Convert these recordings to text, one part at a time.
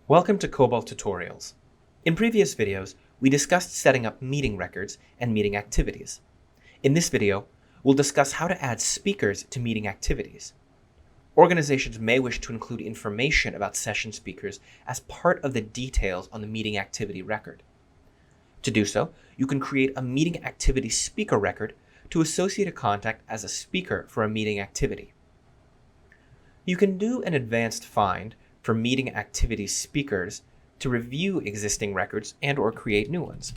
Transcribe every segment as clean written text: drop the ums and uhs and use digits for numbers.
Welcome to Cobalt Tutorials. In previous videos, we discussed setting up meeting records and meeting activities. In this video, we'll discuss how to add speakers to meeting activities. Organizations may wish to include information about session speakers as part of the details on the meeting activity record. To do so, you can create a meeting activity speaker record to associate a contact as a speaker for a meeting activity. You can do an advanced find for meeting activity speakers to review existing records and/or create new ones.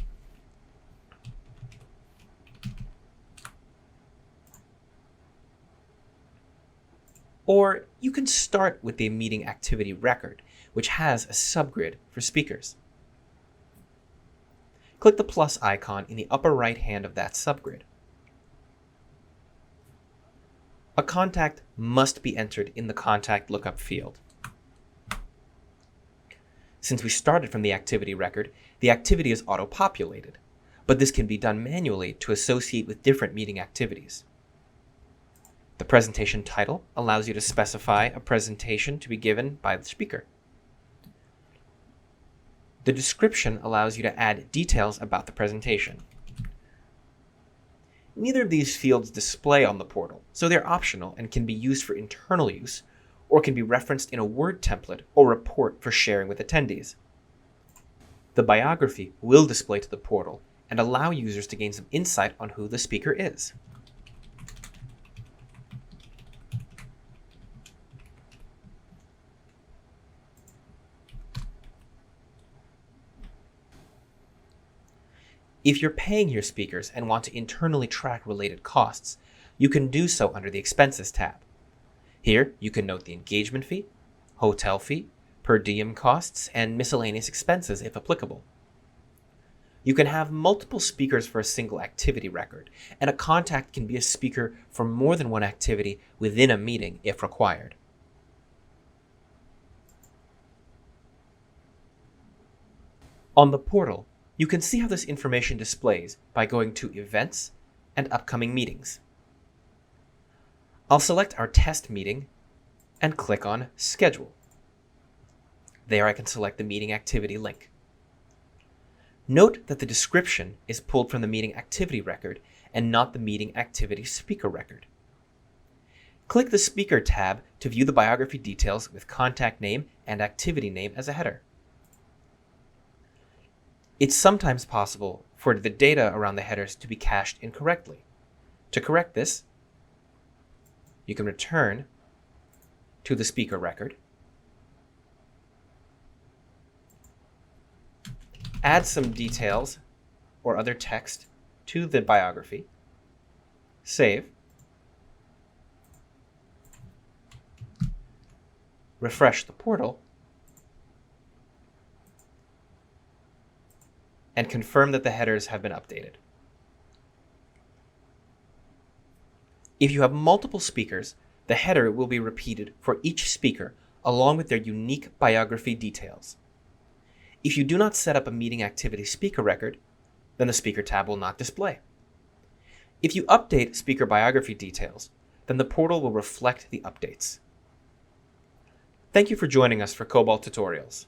Or you can start with the meeting activity record, which has a subgrid for speakers. Click the plus icon in the upper right hand of that subgrid. A contact must be entered in the contact lookup field. Since we started from the activity record, the activity is auto-populated, but this can be done manually to associate with different meeting activities. The presentation title allows you to specify a presentation to be given by the speaker. The description allows you to add details about the presentation. Neither of these fields display on the portal, so they're optional and can be used for internal use, or can be referenced in a Word template or report for sharing with attendees. The biography will display to the portal and allow users to gain some insight on who the speaker is. If you're paying your speakers and want to internally track related costs, you can do so under the Expenses tab. Here, you can note the engagement fee, hotel fee, per diem costs, and miscellaneous expenses if applicable. You can have multiple speakers for a single activity record, and a contact can be a speaker for more than one activity within a meeting if required. On the portal, you can see how this information displays by going to Events and Upcoming Meetings. I'll select our test meeting and click on Schedule. There I can select the meeting activity link. Note that the description is pulled from the meeting activity record and not the meeting activity speaker record. Click the Speaker tab to view the biography details with contact name and activity name as a header. It's sometimes possible for the data around the headers to be cached incorrectly. To correct this, you can return to the speaker record, add some details or other text to the biography, save, refresh the portal, and confirm that the headers have been updated. If you have multiple speakers, the header will be repeated for each speaker along with their unique biography details. If you do not set up a meeting activity speaker record, then the speaker tab will not display. If you update speaker biography details, then the portal will reflect the updates. Thank you for joining us for Cobalt Tutorials.